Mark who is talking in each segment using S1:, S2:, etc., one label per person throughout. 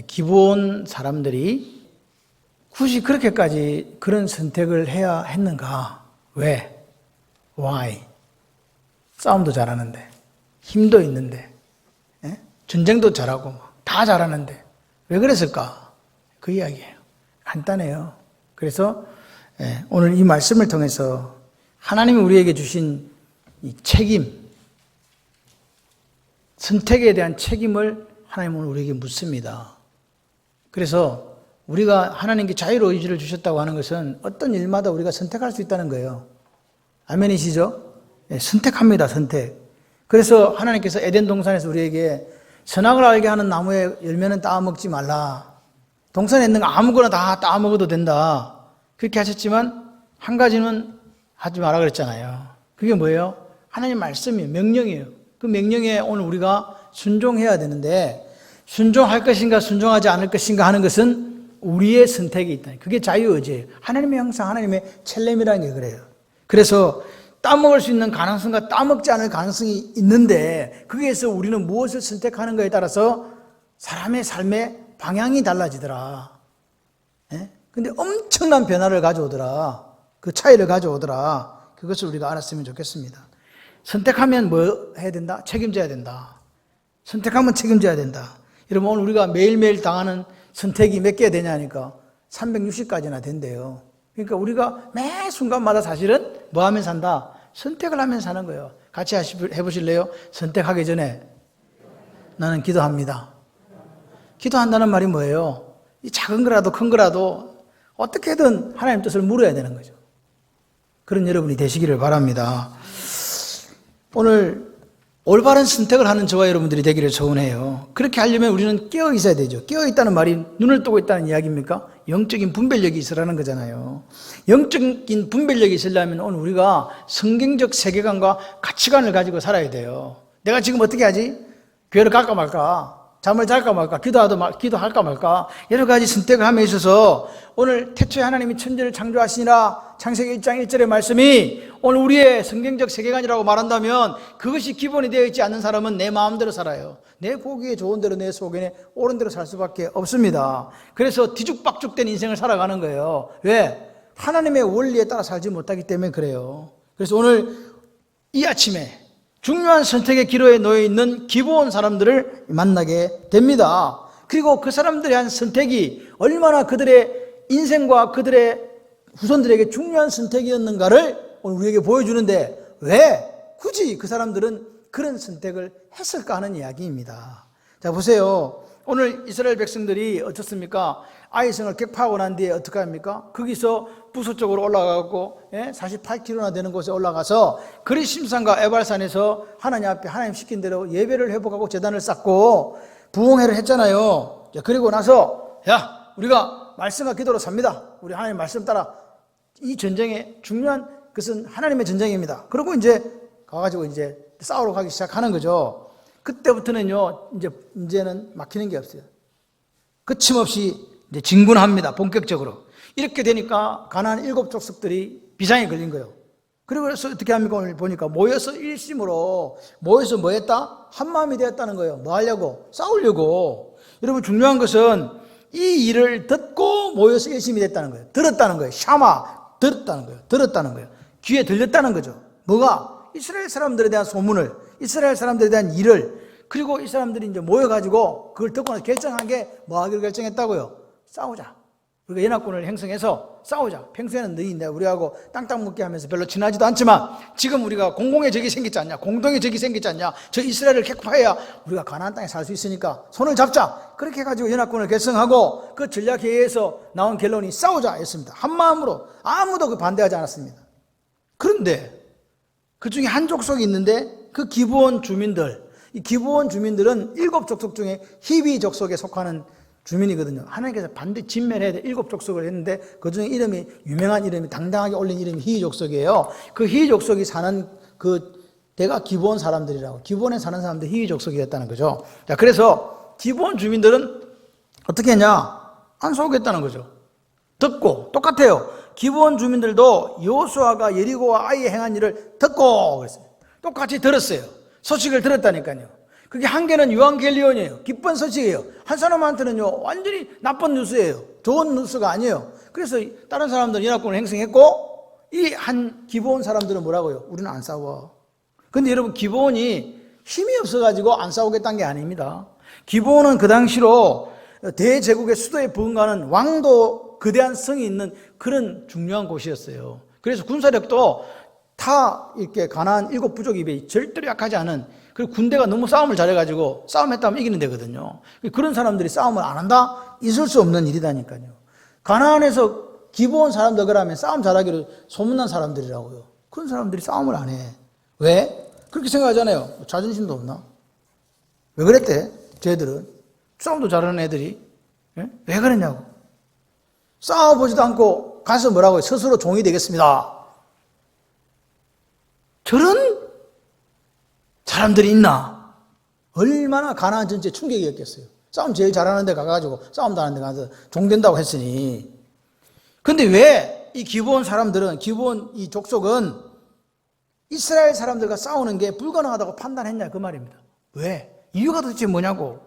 S1: 기브온 사람들이 굳이 그렇게까지 그런 선택을 해야 했는가? 왜? Why? 싸움도 잘하는데, 힘도 있는데, 전쟁도 잘하고 다 잘하는데 왜 그랬을까? 그 이야기예요. 간단해요. 그래서 오늘 이 말씀을 통해서 하나님이 우리에게 주신 이 책임, 선택에 대한 책임을 하나님은 우리에게 묻습니다. 그래서 우리가 하나님께 자유의지를 주셨다고 하는 것은 어떤 일마다 우리가 선택할 수 있다는 거예요. 아멘이시죠? 선택합니다, 선택. 그래서 하나님께서 에덴 동산에서 우리에게 선악을 알게 하는 나무의 열매는 따먹지 말라. 동산에 있는 거 아무거나 다 따먹어도 된다. 그렇게 하셨지만 한 가지는 하지 마라 그랬잖아요. 그게 뭐예요? 하나님 말씀이에요. 명령이에요. 그 명령에 오늘 우리가 순종해야 되는데 순종할 것인가 순종하지 않을 것인가 하는 것은 우리의 선택이 있다. 그게 자유의지예요. 하나님의 형상, 하나님의 첼렘이라는 게 그래요. 그래서 따먹을 수 있는 가능성과 따먹지 않을 가능성이 있는데 거기에서 우리는 무엇을 선택하는가에 따라서 사람의 삶의 방향이 달라지더라. 근데 엄청난 변화를 가져오더라. 그 차이를 가져오더라. 그것을 우리가 알았으면 좋겠습니다. 선택하면 뭐 해야 된다? 책임져야 된다. 선택하면 책임져야 된다. 여러분 오늘 우리가 매일매일 당하는 선택이 몇 개 되냐니까 360가지나 된대요. 그러니까 우리가 매 순간마다 사실은 뭐 하면 산다? 선택을 하면 사는 거예요. 같이 해보실래요? 선택하기 전에 나는 기도합니다. 기도한다는 말이 뭐예요? 이 작은 거라도 큰 거라도 어떻게든 하나님 뜻을 물어야 되는 거죠. 그런 여러분이 되시기를 바랍니다. 오늘 올바른 선택을 하는 저와 여러분들이 되기를 소원해요. 그렇게 하려면 우리는 깨어 있어야 되죠. 깨어 있다는 말이 눈을 뜨고 있다는 이야기입니까? 영적인 분별력이 있으라는 거잖아요. 영적인 분별력이 있으려면 오늘 우리가 성경적 세계관과 가치관을 가지고 살아야 돼요. 내가 지금 어떻게 하지? 교회를 갈까 말까? 잠을 잘까 말까? 기도할까 말까? 여러 가지 선택을 함에 있어서 오늘 태초에 하나님이 천지를 창조하시니라 창세기 1장 1절의 말씀이 오늘 우리의 성경적 세계관이라고 말한다면 그것이 기본이 되어 있지 않는 사람은 내 마음대로 살아요. 내 보기에 좋은 대로 내 속에 옳은 대로 살 수밖에 없습니다. 그래서 뒤죽박죽된 인생을 살아가는 거예요. 왜? 하나님의 원리에 따라 살지 못하기 때문에 그래요. 그래서 오늘 이 아침에 중요한 선택의 기로에 놓여 있는 기브온 사람들을 만나게 됩니다. 그리고 그 사람들에 대한 선택이 얼마나 그들의 인생과 그들의 후손들에게 중요한 선택이었는가를 오늘 우리에게 보여주는데 왜 굳이 그 사람들은 그런 선택을 했을까 하는 이야기입니다. 자 보세요. 오늘 이스라엘 백성들이 어떻습니까? 아이성을 격파하고 난 뒤에 어떻게 합니까? 거기서 부서 쪽으로 올라가고 48km나 되는 곳에 올라가서 그리심산과 에발산에서 하나님 앞에 하나님 시킨 대로 예배를 회복하고 제단을 쌓고 부흥회를 했잖아요. 그리고 나서 우리가 말씀과 기도로 삽니다. 우리 하나님 말씀 따라 이 전쟁의 중요한 것은 하나님의 전쟁입니다. 그리고 이제 가가지고 이제 싸우러 가기 시작하는 거죠. 그때부터는요 이제는 막히는 게 없어요. 거침없이 이제 진군합니다. 본격적으로. 이렇게 되니까 가나안 7족속들이 비상에 걸린 거예요. 그리고 그래서 어떻게 합니까? 오늘 보니까 모여서 일심으로 모여서 뭐 했다? 한마음이 되었다는 거예요. 뭐 하려고? 싸우려고. 여러분 중요한 것은 이 일을 듣고 모여서 일심이 됐다는 거예요. 들었다는 거예요. 샤마 들었다는 거예요. 들었다는 거예요. 귀에 들렸다는 거죠. 뭐가? 이스라엘 사람들에 대한 소문을, 이스라엘 사람들에 대한 일을, 그리고 이 사람들이 이제 모여가지고 그걸 듣고 나서 결정한 게 뭐 하기로 결정했다고요? 싸우자. 우리가 연합군을 형성해서 싸우자. 평소에는 너희 내가 우리하고 땅땅 묻게 하면서 별로 친하지도 않지만 지금 우리가 공공의 적이 생기지 않냐? 공동의 적이 생기지 않냐? 저 이스라엘을 격파해야 우리가 가나안 땅에 살 수 있으니까 손을 잡자. 그렇게 해가지고 연합군을 결성하고 그 전략회의에서 나온 결론이 싸우자 였습니다. 한마음으로 아무도 그 반대하지 않았습니다. 그런데 그 중에 한 족속이 있는데 그 기브온 주민들, 이 기브온 주민들은 7족속 중에 히비 족속에 속하는 주민이거든요. 하나님께서 반드시 진멸해야 돼 7족속을 했는데 그 중에 이름이 유명한 이름이 당당하게 올린 이름이 히위 족속이에요. 그 히위 족속이 사는 그 대가 기브온 사람들이라고. 기브온에 사는 사람들 히위 족속이었다는 거죠. 자, 그래서 기브온 주민들은 어떻게 했냐? 안 속겠다는 거죠. 듣고 똑같아요. 기브온 주민들도 여호수아가 예리고와 아이에 행한 일을 듣고 그랬어요. 똑같이 들었어요. 소식을 들었다니까요. 그게 한 개는 유한겔리온이에요. 기쁜 소식이에요. 한 사람한테는요, 완전히 나쁜 뉴스예요. 좋은 뉴스가 아니에요. 그래서 다른 사람들은 연합군을 행성했고, 이 한 기브온 사람들은 뭐라고요? 우리는 안 싸워. 근데 여러분, 기브온이 힘이 없어가지고 안 싸우겠다는 게 아닙니다. 기브온은 그 당시로 대제국의 수도에 부응하는 왕도 거대한 성이 있는 그런 중요한 곳이었어요. 그래서 군사력도 다 이렇게 가나안 7부족이 절대로 약하지 않은, 그리고 군대가 너무 싸움을 잘해가지고 싸움했다면 이기는 데거든요. 그런 사람들이 싸움을 안 한다? 있을 수 없는 일이다니까요. 가나안에서 기브온 사람들 그러면 싸움 잘하기로 소문난 사람들이라고요. 그런 사람들이 싸움을 안 해. 왜? 그렇게 생각하잖아요. 자존심도 없나? 왜 그랬대? 쟤들은 싸움도 잘하는 애들이. 예? 왜 그랬냐고. 싸워보지도 않고 가서 뭐라고 해요? 스스로 종이 되겠습니다. 저런 사람들이 있나? 얼마나 가나안 전체에 충격이었겠어요. 싸움 제일 잘하는 데 가가지고 싸움도 하는 데 가서 종 된다고 했으니. 근데 왜 이 기브온 사람들은, 기브온 이 족속은 이스라엘 사람들과 싸우는 게 불가능하다고 판단했냐 그 말입니다. 왜? 이유가 도대체 뭐냐고.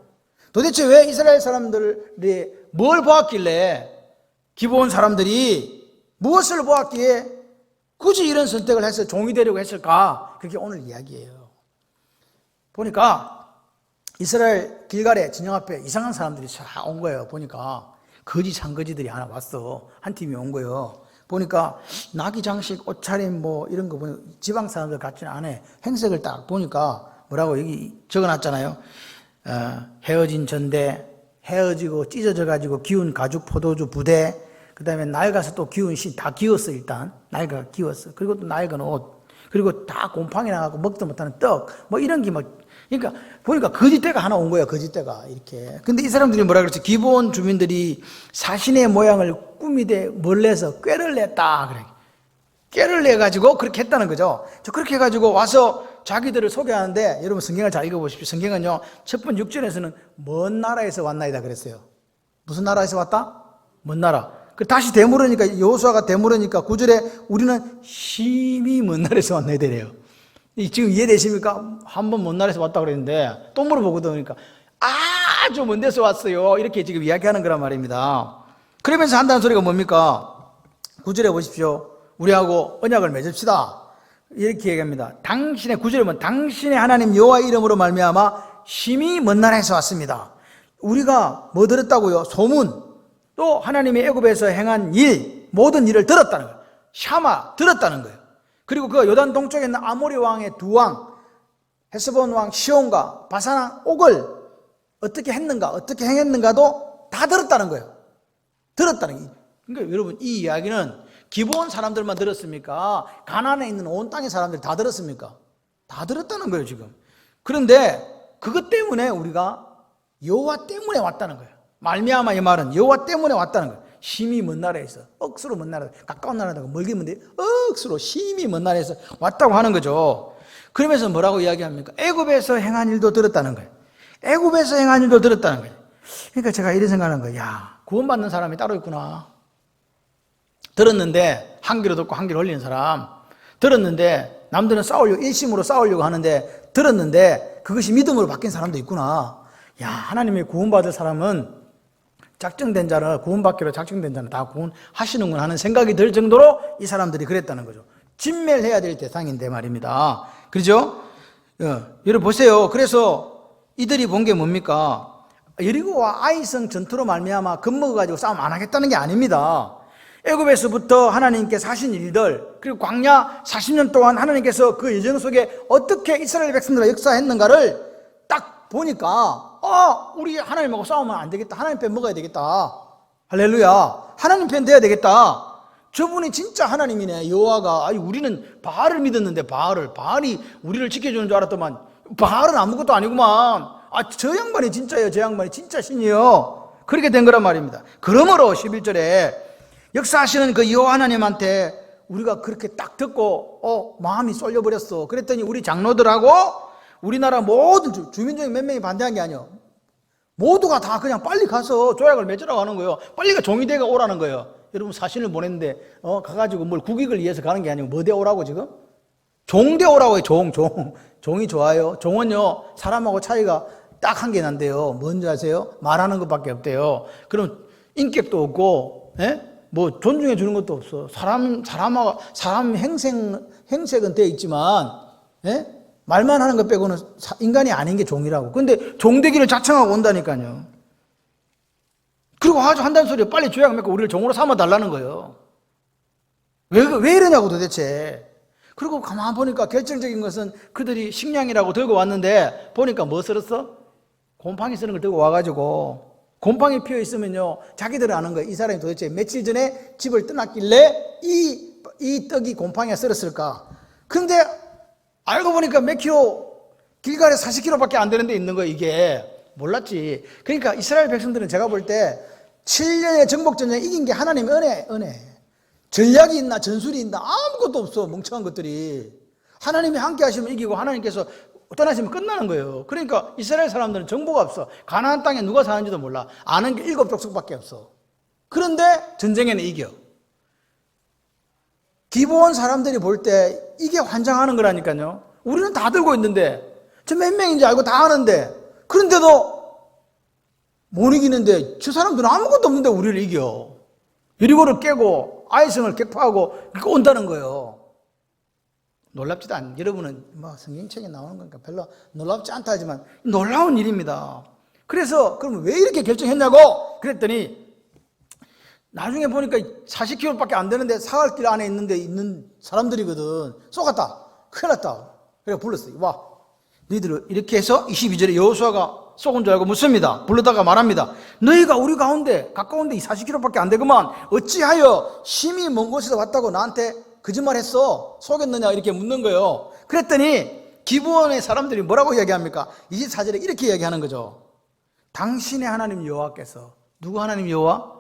S1: 도대체 왜 이스라엘 사람들이 뭘 보았길래, 기브온 사람들이 무엇을 보았기에 굳이 이런 선택을 해서 종이 되려고 했을까? 그게 오늘 이야기예요. 보니까 이스라엘 길갈의 진영 앞에 이상한 사람들이 쫙 온 거예요. 보니까 거지 장거지들이 하나 왔어. 한 팀이 온 거예요. 보니까 나귀 장식, 옷차림 뭐 이런 거 보니까 지방 사람들 같지는 않아. 행색을 딱 보니까 뭐라고 여기 적어놨잖아요. 헤어진 전대, 헤어지고 찢어져가지고 기운 가죽 포도주 부대, 그 다음에 낡아서 또 기운 씨 다 기웠어. 일단 낡아 기웠어. 그리고 또 낡은 옷, 그리고 다 곰팡이 나가고 먹도 못하는 떡, 뭐 이런 게 막. 그러니까 보니까 거짓대가 하나 온 거야. 거짓대가 이렇게. 근데 이 사람들이 뭐라 그랬지? 기브온 주민들이 사신의 모양을 꾸미되 멀리서 꾀를 냈다 그래. 꾀를 내가지고 그렇게 했다는 거죠. 저 그렇게 해가지고 와서 자기들을 소개하는데, 여러분 성경을 잘 읽어보십시오. 성경은요, 첫 번 6절에서는 먼 나라에서 왔나이다 그랬어요. 무슨 나라에서 왔다? 먼 나라. 그 다시 되물으니까, 여호수아가 되물으니까 9절에 우리는 심히 먼 나라에서 왔나이다 이래요. 지금 이해되십니까? 한 번 먼 나라에서 왔다 그랬는데 또 물어보거든. 그러니까 아주 먼 데서 왔어요. 이렇게 지금 이야기하는 거란 말입니다. 그러면서 한다는 소리가 뭡니까? 9절에 보십시오. 우리하고 언약을 맺읍시다. 이렇게 얘기합니다. 당신의, 9절에 보면 당신의 하나님 여호와 이름으로 말미암아 심히 먼 나라에서 왔습니다. 우리가 뭐 들었다고요? 소문. 또 하나님이 애굽에서 행한 일, 모든 일을 들었다는 거예요. 샤마, 들었다는 거예요. 그리고 그 요단 동쪽에 있는 아모리 왕의 두 왕, 헤스본 왕 시온과 바산 왕 옥을 어떻게 했는가, 어떻게 행했는가도 다 들었다는 거예요. 들었다는 거예요. 그러니까 여러분, 이 이야기는 기브온 사람들만 들었습니까? 가나안에 있는 온 땅의 사람들이 다 들었습니까? 다 들었다는 거예요, 지금. 그런데 그것 때문에 우리가 여호와 때문에 왔다는 거예요. 말미암아 이 말은 여호와 때문에 왔다는 거예요. 심히 먼 나라에서, 억수로 먼 나라, 가까운 나라다가 멀게 먼데 억수로 심히 먼 나라에서 왔다고 하는 거죠. 그러면서 뭐라고 이야기합니까? 애굽에서 행한 일도 들었다는 거예요. 애굽에서 행한 일도 들었다는 거예요. 그러니까 제가 이런 생각하는 거예요. 야, 구원받는 사람이 따로 있구나. 들었는데 한 귀로 듣고 한 귀로 흘리는 사람, 들었는데 남들은 싸우려고, 일심으로 싸우려고 하는데 들었는데 그것이 믿음으로 바뀐 사람도 있구나. 야, 하나님이 구원받을 사람은 작정된 자를, 구원받기로 작정된 자는 다 구원하시는구나 하는 생각이 들 정도로 이 사람들이 그랬다는 거죠. 진멸해야 될 대상인데 말입니다. 그렇죠? 여러분 보세요. 그래서 이들이 본 게 뭡니까? 여리고와 아이성 전투로 말미암아 겁먹어가지고 싸움 안 하겠다는 게 아닙니다. 애굽에서부터 하나님께서 하신 일들, 그리고 광야 40년 동안 하나님께서 그 여정 속에 어떻게 이스라엘 백성들과 역사했는가를 딱 보니까, 우리 하나님하고 싸우면 안 되겠다. 하나님 편 먹어야 되겠다. 할렐루야. 하나님 편 돼야 되겠다. 저분이 진짜 하나님이네. 여호와가. 아니, 우리는 바알을 믿었는데 바알이 우리를 지켜주는 줄 알았더만 바알은 아무것도 아니구만. 저 양반이 진짜예요. 저 양반이 진짜 신이요. 그렇게 된 거란 말입니다. 그러므로 11절에 역사하시는 그 여호와 하나님한테 우리가 그렇게 딱 듣고 마음이 쏠려버렸어. 그랬더니 우리 장로들하고 우리나라 모든 주민 중에 몇 명이 반대한 게 아니에요. 모두가 다 그냥 빨리 가서 조약을 맺으라고 하는 거예요. 빨리 종이대가 오라는 거예요. 여러분 사신을 보냈는데 가가지고 뭘 국익을 위해서 가는 게 아니고 뭐대 오라고 지금? 종되오라고 해요. 종이 좋아요. 종은요, 사람하고 차이가 딱 한 개 난대요. 뭔지 아세요? 말하는 것밖에 없대요. 그럼 인격도 없고, 뭐 존중해 주는 것도 없어. 사람 행색은 되어 있지만, 말만 하는 것 빼고는 인간이 아닌 게 종이라고. 근데 종되기를 자청하고 온다니까요. 그리고 아주 한다는 소리에 빨리 조약 맺고 우리를 종으로 삼아 달라는 거예요. 왜 이러냐고 도대체. 그리고 가만 보니까 결정적인 것은 그들이 식량이라고 들고 왔는데 보니까 뭐 쓸었어? 곰팡이 쓰는 걸 들고 와가지고 곰팡이 피어 있으면요, 자기들은 아는 거예요. 이 사람이 도대체 며칠 전에 집을 떠났길래 이 떡이 곰팡이가 쓸었을까? 근데 알고 보니까 몇 킬로, 길가에 40km밖에 안 되는 데 있는 거예요. 이게 몰랐지. 그러니까 이스라엘 백성들은 제가 볼 때 7년의 정복전쟁에 이긴 게 하나님의 은혜. 전략이 있나 전술이 있나 아무것도 없어. 멍청한 것들이. 하나님이 함께 하시면 이기고 하나님께서 떠나시면 끝나는 거예요. 그러니까 이스라엘 사람들은 정보가 없어. 가나안 땅에 누가 사는지도 몰라. 아는 게 7족속밖에 없어. 그런데 전쟁에는 이겨. 기브온 사람들이 볼 때 이게 환장하는 거라니까요. 우리는 다 들고 있는데 저 몇 명인지 알고 다 아는데 그런데도 못 이기는데 저 사람들은 아무것도 없는데 우리를 이겨. 여리고를 깨고 아이성을 격파하고 온다는 거예요. 놀랍지도 않. 여러분은 뭐 성경책에 나오는 거니까 별로 놀랍지 않다 하지만 놀라운 일입니다. 그래서 그러면 왜 이렇게 결정했냐고 그랬더니 나중에 보니까 40km밖에 안 되는데 사흘길 안에 있는 사람들이거든. 쏘갔다. 큰일 났다. 그래서 불렀어요. 와, 너희들 이렇게 해서 22절에 여호수아가 쏘은 줄 알고 묻습니다. 불러다가 말합니다. 너희가 우리 가운데 가까운데 40km밖에 안 되구만 어찌하여 심히 먼 곳에서 왔다고 나한테 거짓말했어? 속였느냐? 이렇게 묻는 거예요. 그랬더니 기브온의 사람들이 뭐라고 이야기합니까? 24절에 이렇게 이야기하는 거죠. 당신의 하나님 여호와께서. 누구 하나님 여호와?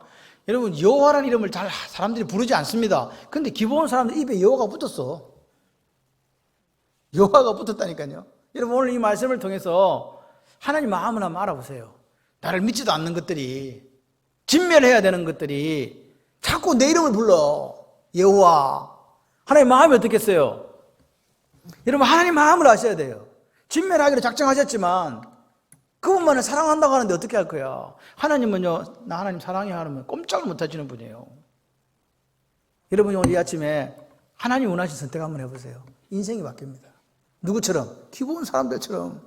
S1: 여러분, 여호와라는 이름을 잘 사람들이 부르지 않습니다. 근데 기브온 사람들 입에 여호와가 붙었어. 여호와가 붙었다니까요. 여러분, 오늘 이 말씀을 통해서 하나님 마음을 한번 알아보세요. 나를 믿지도 않는 것들이, 진멸해야 되는 것들이 자꾸 내 이름을 불러. 여호와. 하나님 마음이 어떻겠어요? 여러분, 하나님 마음을 아셔야 돼요. 진멸하기로 작정하셨지만 그분만을 사랑한다고 하는데 어떻게 할 거야? 하나님은요, 나 하나님 사랑해 하면 꼼짝을 못 하시는 분이에요. 여러분이 오늘 이 아침에 하나님 원하신 선택 한번 해보세요. 인생이 바뀝니다. 누구처럼? 기본 사람들처럼.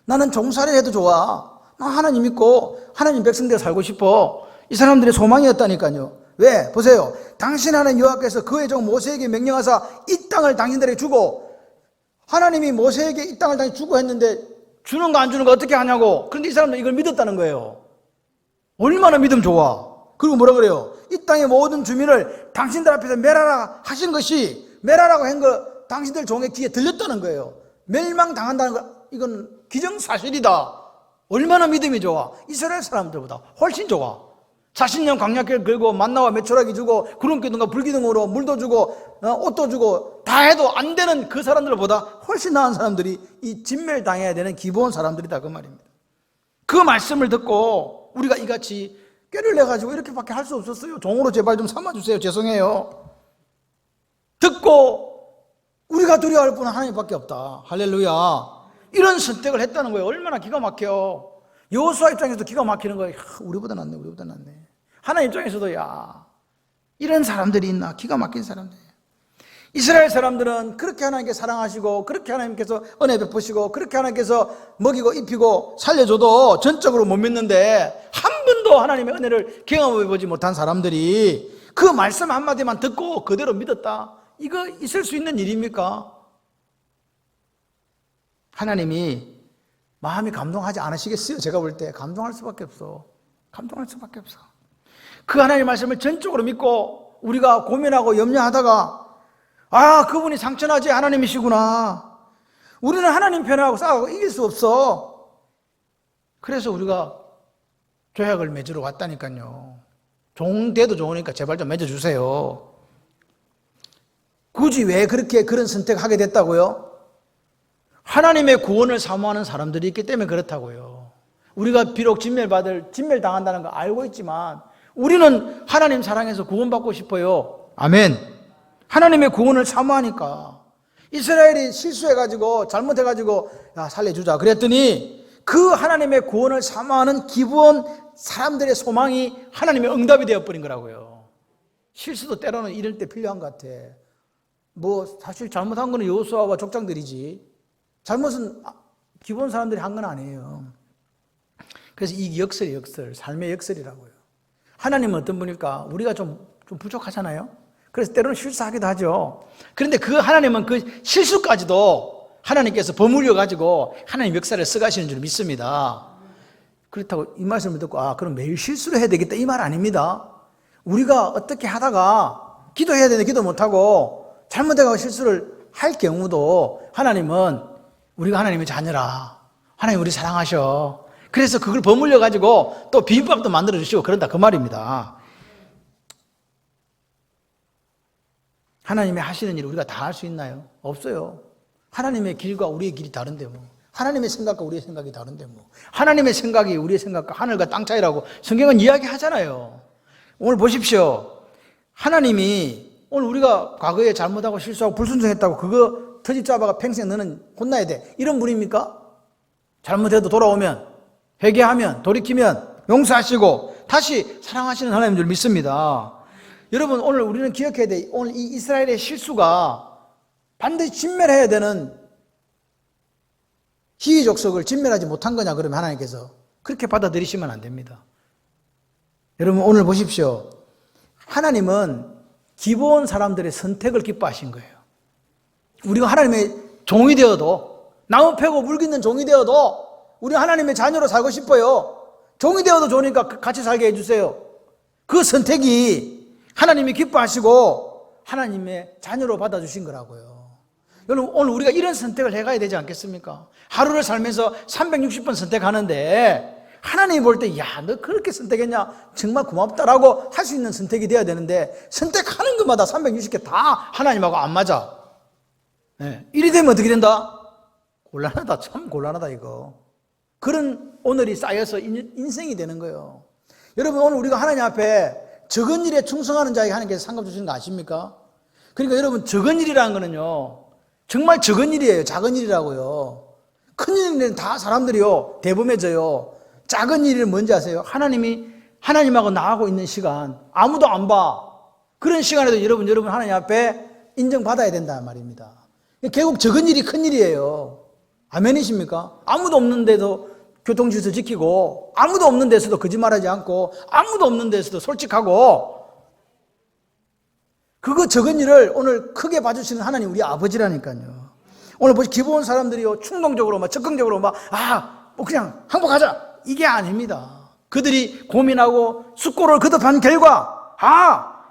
S1: 나는 종살이 해도 좋아. 나 하나님 믿고 하나님 백성대로 살고 싶어. 이 사람들의 소망이었다니까요. 왜? 보세요. 당신 하나님 여호와께서 그의 종 모세에게 명령하사 이 땅을 당신들에게 주고, 하나님이 모세에게 이 땅을 당신 주고 했는데 주는 거 안 주는 거 어떻게 하냐고. 그런데 이 사람들은 이걸 믿었다는 거예요. 얼마나 믿음 좋아. 그리고 뭐라 그래요? 이 땅의 모든 주민을 당신들 앞에서 멸하라 하신 것이, 멸하라고 한 거 당신들 종의 귀에 들렸다는 거예요. 멸망당한다는 거, 이건 기정사실이다. 얼마나 믿음이 좋아. 이스라엘 사람들보다 훨씬 좋아. 40년 광야길 걸고 만나와 메추라기 주고 구름기둥과 불기둥으로 물도 주고 옷도 주고 다 해도 안 되는 그 사람들보다 훨씬 나은 사람들이 이 진멸당해야 되는 기본 사람들이다, 그 말입니다. 그 말씀을 듣고 우리가 이같이 꾀를 내가지고 이렇게밖에 할 수 없었어요. 종으로 제발 좀 삼아주세요. 죄송해요. 듣고 우리가 두려워할 분은 하나님밖에 없다. 할렐루야. 이런 선택을 했다는 거예요. 얼마나 기가 막혀. 여호수아 입장에서도 기가 막히는 거예요. 우리보다 낫네, 우리보다 낫네. 하나님 입장에서도 야, 이런 사람들이 있나? 기가 막힌 사람들. 이스라엘 사람들은 그렇게 하나님께 사랑하시고, 그렇게 하나님께서 은혜 베푸시고, 그렇게 하나님께서 먹이고 입히고 살려줘도 전적으로 못 믿는데, 한 번도 하나님의 은혜를 경험해 보지 못한 사람들이 그 말씀 한마디만 듣고 그대로 믿었다. 이거 있을 수 있는 일입니까? 하나님이 마음이 감동하지 않으시겠어요? 제가 볼 때 감동할 수밖에 없어. 감동할 수밖에 없어. 그 하나님의 말씀을 전적으로 믿고 우리가 고민하고 염려하다가, 아, 그분이 상천하지 하나님이시구나. 우리는 하나님 편하고 싸우고 이길 수 없어. 그래서 우리가 조약을 맺으러 왔다니까요. 종돼도 좋으니까 제발 좀 맺어주세요. 굳이 왜 그런 선택하게 됐다고요? 하나님의 구원을 사모하는 사람들이 있기 때문에 그렇다고요. 우리가 비록 진멸당한다는 거 알고 있지만 우리는 하나님 사랑해서 구원받고 싶어요. 아멘. 하나님의 구원을 사모하니까. 이스라엘이 실수해가지고 잘못해가지고 야 살려주자 그랬더니 그 하나님의 구원을 사모하는 기부원 사람들의 소망이 하나님의 응답이 되어버린 거라고요. 실수도 때로는 이럴 때 필요한 것 같아. 뭐 사실 잘못한 거는 여호수아와 족장들이지 잘못은 기본 사람들이 한 건 아니에요. 그래서 이 역설이 역설, 삶의 역설이라고요. 하나님은 어떤 분일까? 우리가 좀 부족하잖아요. 그래서 때로는 실수하기도 하죠. 그런데 그 하나님은 그 실수까지도 하나님께서 버무려 가지고 하나님 역사를 써가시는 줄 믿습니다. 그렇다고 이 말씀을 듣고 그럼 매일 실수를 해야 되겠다 이 말 아닙니다. 우리가 어떻게 하다가 기도해야 되는데 기도 못하고 잘못해가고 실수를 할 경우도 하나님은 우리가 하나님의 자녀라. 하나님 우리 사랑하셔. 그래서 그걸 버물려 가지고 또 비빔밥도 만들어 주시고 그런다 그 말입니다. 하나님이 하시는 일을 우리가 다 할 수 있나요? 없어요. 하나님의 길과 우리의 길이 다른데 뭐. 하나님의 생각과 우리의 생각이 다른데 뭐. 하나님의 생각이 우리의 생각과 하늘과 땅 차이라고 성경은 이야기하잖아요. 오늘 보십시오. 하나님이 오늘 우리가 과거에 잘못하고 실수하고 불순종했다고 그거 터집 잡아가 평생 너는 혼나야 돼. 이런 분입니까? 잘못해도 돌아오면 회개하면 돌이키면 용서하시고 다시 사랑하시는 하나님인 줄 믿습니다. 여러분 오늘 우리는 기억해야 돼. 오늘 이 이스라엘의 실수가 반드시 진멸해야 되는 희위 족속을 진멸하지 못한 거냐 그러면 하나님께서 그렇게 받아들이시면 안 됩니다. 여러분 오늘 보십시오. 하나님은 기본 사람들의 선택을 기뻐하신 거예요. 우리가 하나님의 종이 되어도 나무 패고 물 깃는 종이 되어도 우리 하나님의 자녀로 살고 싶어요. 종이 되어도 좋으니까 같이 살게 해주세요. 그 선택이 하나님이 기뻐하시고 하나님의 자녀로 받아주신 거라고요. 여러분 오늘 우리가 이런 선택을 해가야 되지 않겠습니까? 하루를 살면서 360번 선택하는데 하나님이 볼 때 야 너 그렇게 선택했냐 정말 고맙다라고 할 수 있는 선택이 돼야 되는데 선택하는 것마다 360개 다 하나님하고 안 맞아. 네. 이리 되면 어떻게 된다? 곤란하다. 참 곤란하다 이거. 그런 오늘이 쌓여서 인생이 되는 거예요. 여러분 오늘 우리가 하나님 앞에 적은 일에 충성하는 자에게 하나님께서 상급 주시는 거 아십니까? 그러니까 여러분 적은 일이라는 거는요 정말 적은 일이에요. 작은 일이라고요. 큰 일은 다 사람들이요 대범해져요. 작은 일은 뭔지 아세요? 하나님하고 나하고 있는 시간 아무도 안 봐. 그런 시간에도 여러분 하나님 앞에 인정받아야 된다는 말입니다. 결국 적은 일이 큰 일이에요. 아멘이십니까? 아무도 없는데도 교통질서 지키고 아무도 없는 데서도 거짓말하지 않고 아무도 없는 데서도 솔직하고 그거 적은 일을 오늘 크게 봐주시는 하나님 우리 아버지라니까요. 오늘 보시 기본 사람들이요 충동적으로 막 적극적으로 막 뭐 그냥 항복하자 이게 아닙니다. 그들이 고민하고 숙고를 거듭한 결과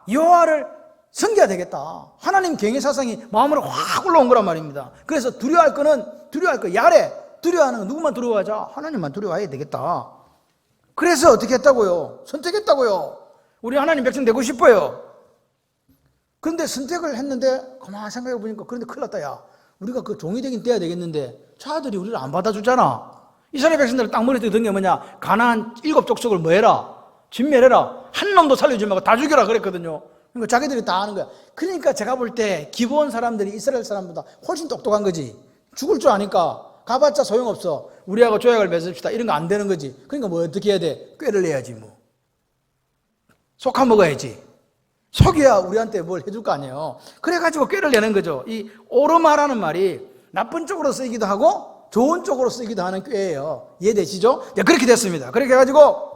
S1: 여호와를 섬겨야 되겠다. 하나님 경외 사상이 마음으로 확 올라온 거란 말입니다. 그래서 두려워할 거 야래 두려워하는 거 누구만 두려워하자? 하나님만 두려워해야 되겠다. 그래서 어떻게 했다고요? 선택했다고요. 우리 하나님 백성 되고 싶어요. 그런데 선택을 했는데 가만히 생각해 보니까 그런데 큰일 났다. 야 우리가 그 종이 되긴 돼야 되겠는데 저 아들이 우리를 안 받아주잖아. 이스라엘 백성들을 딱 머리에 든 게 뭐냐? 가나안 7 족속을 뭐 해라? 진멸해라. 한 놈도 살려주지 말고 다 죽여라 그랬거든요. 그러니까 자기들이 다 아는 거야. 그러니까 제가 볼 때 기본 사람들이 이스라엘 사람보다 훨씬 똑똑한 거지. 죽을 줄 아니까 가봤자 소용없어. 우리하고 조약을 맺읍시다. 이런 거 안 되는 거지. 그러니까 뭐 어떻게 해야 돼? 꾀를 내야지 뭐. 속아 먹어야지. 속이야 우리한테 뭘 해줄 거 아니에요. 그래가지고 꾀를 내는 거죠. 이 오르마라는 말이 나쁜 쪽으로 쓰이기도 하고 좋은 쪽으로 쓰이기도 하는 꾀예요. 이해되시죠? 네, 그렇게 됐습니다. 그렇게 해가지고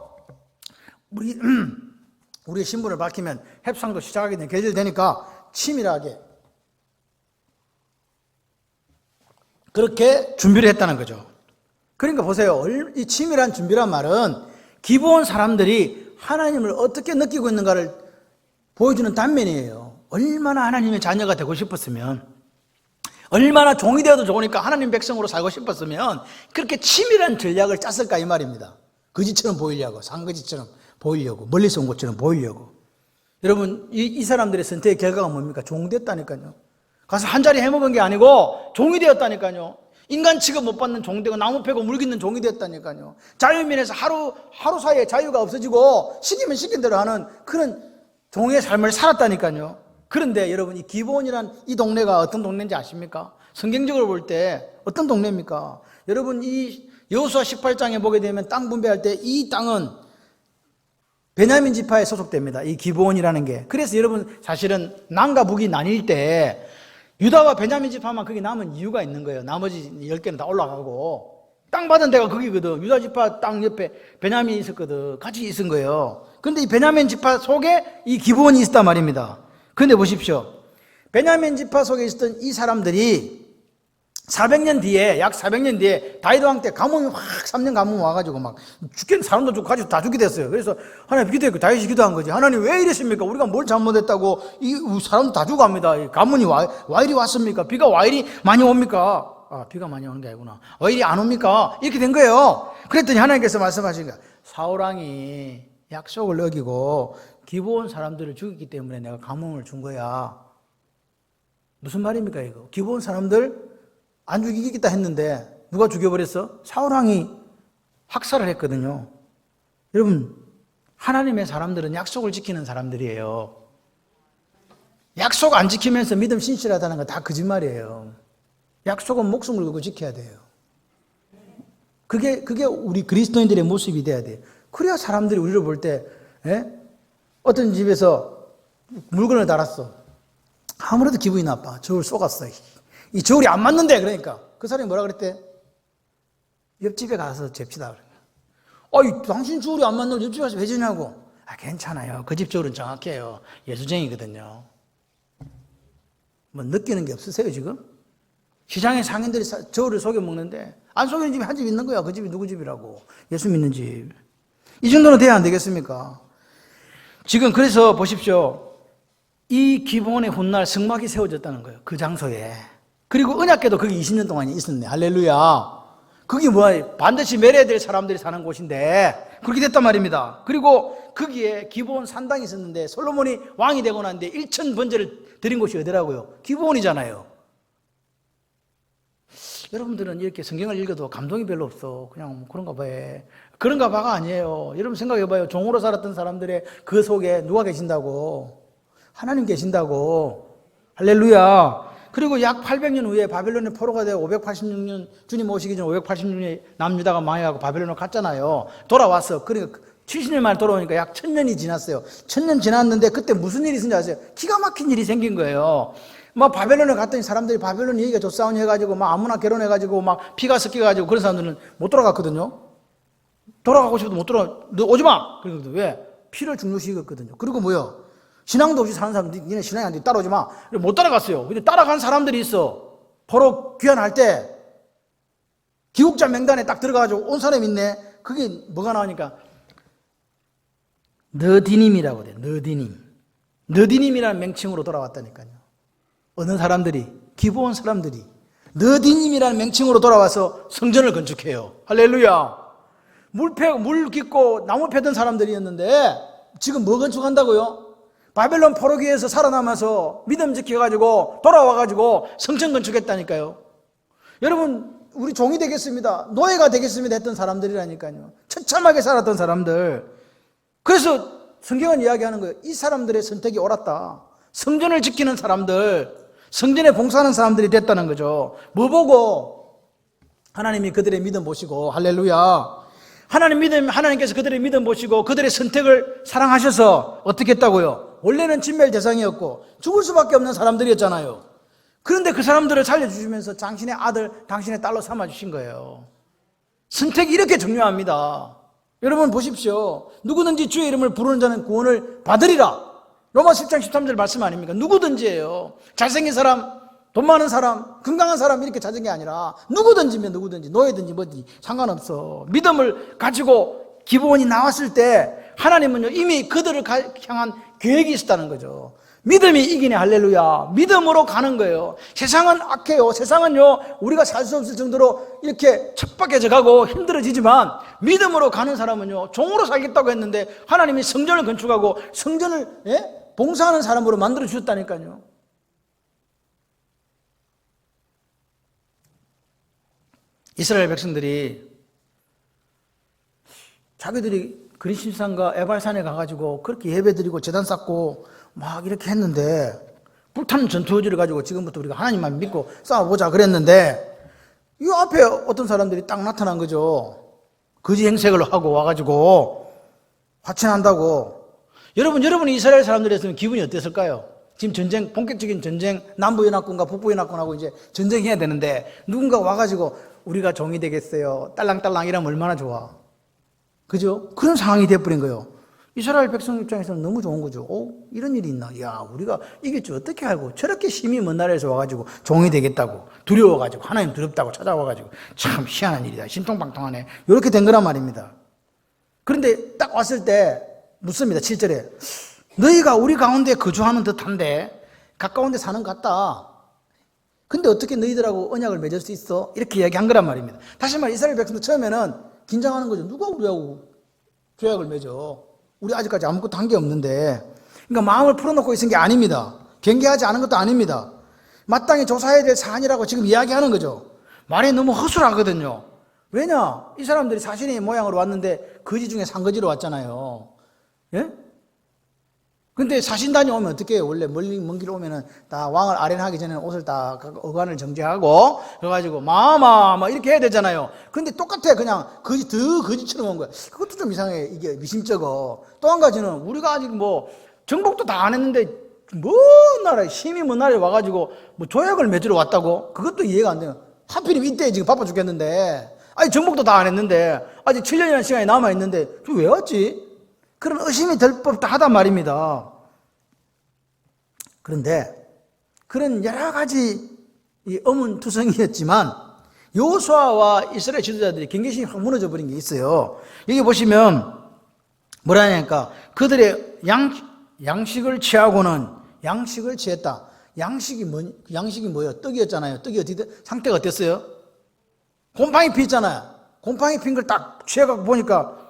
S1: 우리의 신분을 밝히면 협상도 시작하게 되는 계절 되니까 치밀하게 그렇게 준비를 했다는 거죠. 그러니까 보세요. 이 치밀한 준비란 말은 기본 사람들이 하나님을 어떻게 느끼고 있는가를 보여주는 단면이에요. 얼마나 하나님의 자녀가 되고 싶었으면 얼마나 종이 되어도 좋으니까 하나님 백성으로 살고 싶었으면 그렇게 치밀한 전략을 짰을까 이 말입니다. 거지처럼 보이려고 상거지처럼 보이려고 멀리서 온 것처럼 보이려고. 여러분 이 사람들의 선택의 결과가 뭡니까? 종 됐다니까요. 가서 한 자리 해먹은 게 아니고 종이 되었다니까요. 인간 취급 못 받는 종 되고 나무 패고 물 깃는 종이 되었다니까요. 자유민에서 하루 사이에 자유가 없어지고 시키면 시킨 대로 하는 그런 종의 삶을 살았다니까요. 그런데 여러분, 이 기브온이란 이 동네가 어떤 동네인지 아십니까? 성경적으로 볼 때 어떤 동네입니까? 여러분, 이 여호수아 18장에 보게 되면 땅 분배할 때 이 땅은 베냐민 지파에 소속됩니다. 이 기브온이라는 게. 그래서 여러분, 사실은 남과 북이 나뉠 때 유다와 베냐민 지파만 거기 남은 이유가 있는 거예요. 나머지 10개는 다 올라가고 땅 받은 데가 거기거든. 유다 지파 땅 옆에 베냐민이 있었거든. 같이 있은 거예요. 근데 이 베냐민 지파 속에 이 기브온이 있었단 말입니다. 그런데 보십시오. 베냐민 지파 속에 있었던 이 사람들이 400년 뒤에, 약 400년 뒤에 다윗 왕 때 가뭄이 확 3년 가뭄 와가지고 막 죽겠는 사람도 죽고 가지고 다 죽게 됐어요. 그래서 하나님 기도했고 다윗이 기도한 거지. 하나님 왜 이랬습니까? 우리가 뭘 잘못했다고 이 사람도 다 죽어갑니다. 가뭄이 와 이리 왔습니까? 비가 와 이리 많이 옵니까? 아, 비가 많이 오는 게 아니구나. 왜 이리 안 옵니까? 이렇게 된 거예요. 그랬더니 하나님께서 말씀하신 거야. 사울 왕이 약속을 어기고 기브온 사람들을 죽였기 때문에 내가 가뭄을 준 거야. 무슨 말입니까 이거? 기브온 사람들 안 죽이겠다 했는데 누가 죽여버렸어? 사울왕이 학살을 했거든요. 여러분, 하나님의 사람들은 약속을 지키는 사람들이에요. 약속 안 지키면서 믿음 신실하다는 건 다 거짓말이에요. 약속은 목숨을 걸고 지켜야 돼요. 그게 우리 그리스도인들의 모습이 돼야 돼요. 그래야 사람들이 우리를 볼 때, 어떤 집에서 물건을 달았어. 아무래도 기분이 나빠. 저울 쏘갔어. 이 저울이 안 맞는데, 그러니까. 그 사람이 뭐라 그랬대? 옆집에 가서 잽시다. 당신 저울이 안 맞는 옆집에 가서 왜 주냐고. 괜찮아요. 그 집 저울은 정확해요. 예수쟁이거든요. 뭐 느끼는 게 없으세요, 지금? 시장에 상인들이 저울을 속여 먹는데, 안 속이는 집이 한 집 있는 거야. 그 집이 누구 집이라고. 예수 믿는 집. 이 정도는 돼야 안 되겠습니까? 지금 그래서 보십시오. 이 기브온의 훗날 성막이 세워졌다는 거예요. 그 장소에. 그리고 언약궤도 거기 20년 동안 있었네. 할렐루야. 거기 뭐야? 반드시 멸해야 될 사람들이 사는 곳인데 그렇게 됐단 말입니다. 그리고 거기에 기브온 산당이 있었는데 솔로몬이 왕이 되고 난 뒤에 1천 번제를 드린 곳이 어디라고요? 기브온이잖아요. 여러분들은 이렇게 성경을 읽어도 감동이 별로 없어. 그냥 그런가 봐요. 그런가 봐가 아니에요. 여러분 생각해봐요. 종으로 살았던 사람들의 그 속에 누가 계신다고? 하나님 계신다고. 할렐루야. 그리고 약 800년 후에 바벨론의 포로가 되어 586년 주님 오시기 전 586년에 남유다가 망해가고 바벨론으로 갔잖아요. 돌아왔어. 그러니까 70년 만에 돌아오니까 약 1000년이 지났어요. 1000년 지났는데 그때 무슨 일이 있었는지 아세요? 기가 막힌 일이 생긴 거예요. 막 바벨론에 갔더니 사람들이 바벨론 얘기가 좋사오니 해가지고 막 아무나 결혼해가지고 막 피가 섞여가지고 그런 사람들은 못 돌아갔거든요. 돌아가고 싶어도 못 돌아가. 너 오지 마! 그러거든. 왜? 피를 중요시했거든요. 그리고 뭐요? 신앙도 없이 사는 사람들, 니네 신앙이 안 돼. 따라오지 마. 못 따라갔어요. 근데 따라간 사람들이 있어. 포로 귀환할 때, 기국자 명단에 딱 들어가가지고 온 사람이 있네. 그게 뭐가 나오니까, 너디님이라고 돼. 너디님. 너디님이라는 명칭으로 돌아왔다니까요. 어느 사람들이, 기브온 사람들이, 너디님이라는 명칭으로 돌아와서 성전을 건축해요. 할렐루야. 물 깊고 나무 패던 사람들이었는데, 지금 뭐 건축한다고요? 바벨론 포로기에서 살아남아서 믿음 지켜가지고 돌아와가지고 성전 건축했다니까요. 여러분, 우리 종이 되겠습니다. 노예가 되겠습니다 했던 사람들이라니까요. 처참하게 살았던 사람들. 그래서 성경은 이야기하는 거예요. 이 사람들의 선택이 옳았다. 성전을 지키는 사람들, 성전에 봉사하는 사람들이 됐다는 거죠. 뭐 보고? 하나님이 그들의 믿음 보시고, 할렐루야. 하나님께서 그들의 믿음 보시고 그들의 선택을 사랑하셔서 어떻게 했다고요? 원래는 진멸 대상이었고 죽을 수밖에 없는 사람들이었잖아요. 그런데 그 사람들을 살려주시면서 당신의 아들, 당신의 딸로 삼아주신 거예요. 선택이 이렇게 중요합니다. 여러분 보십시오. 누구든지 주의 이름을 부르는 자는 구원을 받으리라. 로마 10장 13절 말씀 아닙니까? 누구든지예요. 잘생긴 사람, 돈 많은 사람, 건강한 사람 이렇게 찾은 게 아니라 누구든지면 누구든지, 노예든지 뭐든지 상관없어. 믿음을 가지고 기브온이 나왔을 때 하나님은요 이미 그들을 향한 계획이 있었다는 거죠. 믿음이 이기네. 할렐루야. 믿음으로 가는 거예요. 세상은 악해요. 세상은요 우리가 살 수 없을 정도로 이렇게 척박해져 가고 힘들어지지만 믿음으로 가는 사람은요 종으로 살겠다고 했는데 하나님이 성전을 건축하고 성전을 봉사하는 사람으로 만들어 주셨다니까요. 이스라엘 백성들이 자기들이 그리심산과 에발산에 가가지고 그렇게 예배드리고 제단 쌓고 막 이렇게 했는데 불타는 전투 의지를 가지고 지금부터 우리가 하나님만 믿고 싸워보자 그랬는데 이 앞에 어떤 사람들이 딱 나타난 거죠. 거지 행색을 하고 와가지고 화친한다고. 여러분이 이스라엘 사람들이었으면 기분이 어땠을까요? 지금 전쟁, 본격적인 전쟁, 남부연합군과 북부연합군하고 이제 전쟁해야 되는데 누군가 와가지고 우리가 종이 되겠어요. 딸랑딸랑 이러면 얼마나 좋아. 그죠? 그런 상황이 돼버린 거예요. 이스라엘 백성 입장에서는 너무 좋은 거죠. 이런 일이 있나? 야, 우리가 이길 줄 어떻게 알고 저렇게 힘이 먼 나라에서 와가지고 종이 되겠다고 두려워가지고 하나님 두렵다고 찾아와가지고 참 희한한 일이다. 신통방통하네. 이렇게 된 거란 말입니다. 그런데 딱 왔을 때 묻습니다. 7절에 너희가 우리 가운데 거주하는 듯한데 가까운 데 사는 것 같다. 근데 어떻게 너희들하고 언약을 맺을 수 있어? 이렇게 이야기한 거란 말입니다. 다시 말해 이스라엘 백성도 처음에는 긴장하는 거죠. 누가 우리하고 조약을 맺어? 우리 아직까지 아무것도 한 게 없는데. 그러니까 마음을 풀어놓고 있은 게 아닙니다. 경계하지 않은 것도 아닙니다. 마땅히 조사해야 될 사안이라고 지금 이야기하는 거죠. 말이 너무 허술하거든요. 왜냐? 이 사람들이 사신의 모양으로 왔는데 거지 중에 산거지로 왔잖아요. 예? 근데 사신단이 오면 어떻게 해요? 원래 먼 길 오면은 다 왕을 아련하기 전에 옷을 다 어관을 정제하고 그래가지고 마마 이렇게 해야 되잖아요. 근데 똑같아. 그냥 거지처럼 온 거야. 그것도 좀 이상해. 이게 미심쩍어. 또 한 가지는 우리가 아직 뭐 정복도 다 안 했는데 먼 나라에 힘이 먼 나라에 와가지고 뭐 조약을 맺으러 왔다고? 그것도 이해가 안 돼요. 하필이면 이때 지금 바빠 죽겠는데 아니 정복도 다 안 했는데 아직 7년이라는 시간이 남아있는데 왜 왔지? 그런 의심이 들 법도 하단 말입니다. 그런데 그런 여러 가지 어문투성이었지만 여호수아와 이스라엘 지도자들이 경계심이 확 무너져 버린 게 있어요. 여기 보시면 뭐라 하냐니까 그들의 양식을 취하고는 양식을 취했다. 양식이 뭐예요? 떡이었잖아요. 떡이 상태가 어땠어요? 곰팡이 피었잖아요. 곰팡이 핀 걸 딱 취해갖고 보니까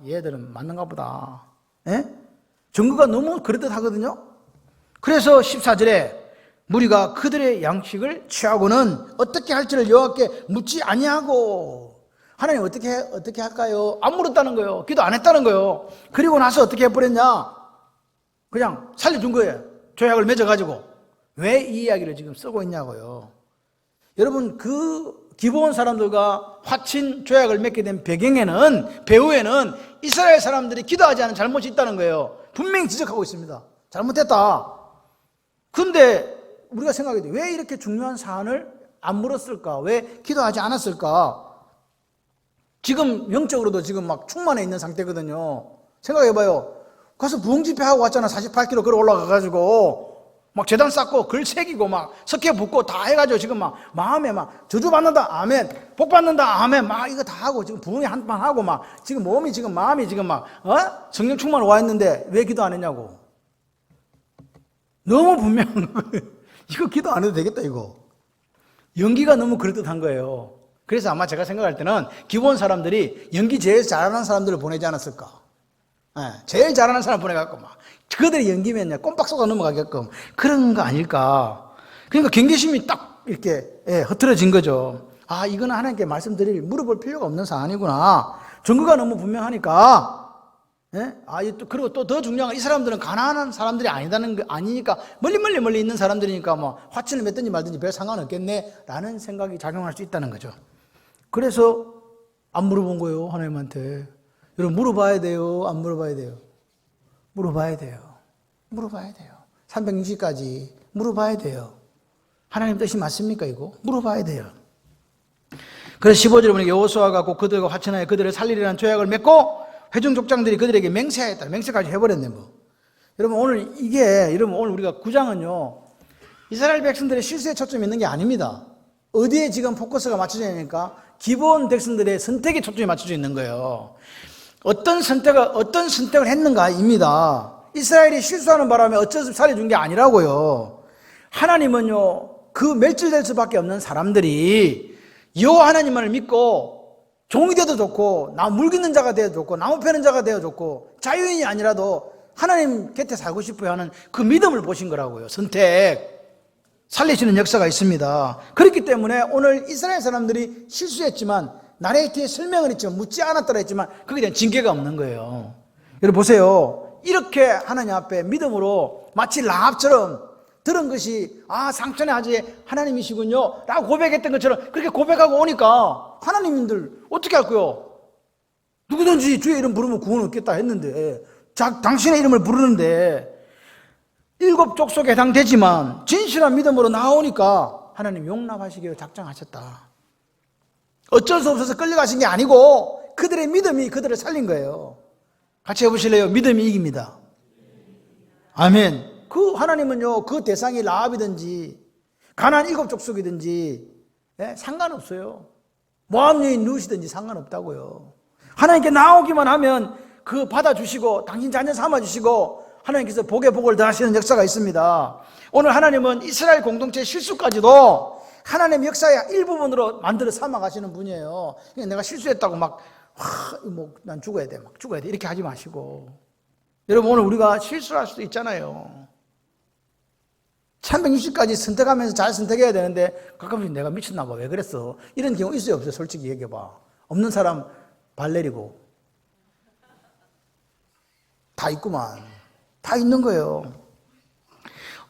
S1: 얘들은 맞는가 보다. 예? 증거가 너무 그럴듯 하거든요. 그래서 14절에 무리가 그들의 양식을 취하고는 어떻게 할지를 여호와께 묻지 아니하고. 하나님 어떻게 할까요? 안 물었다는 거예요. 기도 안 했다는 거예요. 그리고 나서 어떻게 해버렸냐? 그냥 살려준 거예요. 조약을 맺어가지고. 왜 이 이야기를 지금 쓰고 있냐고요. 여러분 기브온 사람들과 화친 조약을 맺게 된 배후에는 이스라엘 사람들이 기도하지 않은 잘못이 있다는 거예요. 분명히 지적하고 있습니다. 잘못했다. 근데 우리가 생각해야 돼. 왜 이렇게 중요한 사안을 안 물었을까? 왜 기도하지 않았을까? 지금 영적으로도 지금 막 충만해 있는 상태거든요. 생각해봐요. 가서 부흥집회하고 왔잖아. 48km 걸어 올라가가지고 막 재단 쌓고 글 새기고 막 석회 붓고 다 해가지고 지금 막 마음에 막 저주 받는다 아멘, 복 받는다 아멘, 막 이거 다 하고 지금 부흥회 한판 하고 막 지금 마음이 지금 막 성령 충만 와 있는데 왜 기도 안 했냐고. 너무 분명한 거예요. 이거 기도 안 해도 되겠다 이거. 연기가 너무 그럴듯한 거예요. 그래서 아마 제가 생각할 때는 기본 사람들이 연기 제일 잘하는 사람들을 보내지 않았을까. 제일 잘하는 사람 보내갖고 막 그들이 연기면 꼼박 쏘가 넘어가게끔 그런 거 아닐까. 그러니까 경계심이 딱 이렇게 흐트러진 거죠. 이거는 하나님께 물어볼 필요가 없는 사안이구나. 증거가 너무 분명하니까. 그리고 또 더 중요한 건 이 사람들은 가난한 사람들이 아니니까 멀리 있는 사람들이니까 뭐 화친을 맺든지 말든지 별 상관없겠네 라는 생각이 작용할 수 있다는 거죠. 그래서 안 물어본 거예요. 하나님한테. 여러분 물어봐야 돼요? 안 물어봐야 돼요? 물어봐야 돼요. 360까지 물어봐야 돼요. 하나님 뜻이 맞습니까 이거? 물어봐야 돼요. 그래서 15절에 보니까 여호수아가 곧 그들과 화친하여 그들을 살리리라는 조약을 맺고 회중 족장들이 그들에게 맹세하였다. 맹세까지 해버렸네 뭐. 여러분 오늘 우리가 9장은요 이스라엘 백성들의 실수에 초점이 있는 게 아닙니다. 어디에 지금 포커스가 맞춰져 있으니까 기본 백성들의 선택에 초점이 맞춰져 있는 거예요. 어떤 선택을 했는가입니다. 이스라엘이 실수하는 바람에 어쩔 수 없이 살려준 게 아니라고요. 하나님은요 그 멸절될 수밖에 없는 사람들이 여호와 하나님만을 믿고 종이 되어도 좋고 물 깃는 자가 되어도 좋고 나무 패는 자가 되어도 좋고 자유인이 아니라도 하나님 곁에 살고 싶어 하는 그 믿음을 보신 거라고요. 선택 살리시는 역사가 있습니다. 그렇기 때문에 오늘 이스라엘 사람들이 실수했지만 나레이트에 설명을 했지만 묻지 않았더라 했지만 거기에 대한 징계가 없는 거예요. 여러분 보세요. 이렇게 하나님 앞에 믿음으로 마치 라합처럼 들은 것이 상천의 아재 하나님이시군요 라고 고백했던 것처럼 그렇게 고백하고 오니까 하나님들 어떻게 할 거요? 누구든지 주의 이름 부르면 구원 얻겠다 했는데 당신의 이름을 부르는데 7 족속에 해당되지만 진실한 믿음으로 나오니까 하나님 용납하시기로 작정하셨다. 어쩔 수 없어서 끌려가신 게 아니고 그들의 믿음이 그들을 살린 거예요. 같이 해보실래요? 믿음이 이깁니다. 아멘. 그 하나님은요, 그 대상이 라합이든지 가나안 7 족속이든지 상관없어요. 모압 여인 누우시든지 상관없다고요. 하나님께 나오기만 하면 그 받아주시고 당신 자녀 삼아주시고 하나님께서 복에 복을 더하시는 역사가 있습니다. 오늘 하나님은 이스라엘 공동체의 실수까지도 하나님의 역사의 일부분으로 만들어 삼아가시는 분이에요. 내가 실수했다고 난 죽어야 돼, 죽어야 돼 이렇게 하지 마시고, 여러분 오늘 우리가 실수를 할 수도 있잖아요. 360까지 선택하면서 잘 선택해야 되는데 가끔씩 내가 미쳤나 봐, 왜 그랬어, 이런 경우 있어요 없어요? 솔직히 얘기해봐. 없는 사람 발 내리고. 다 있구만. 다 있는 거예요.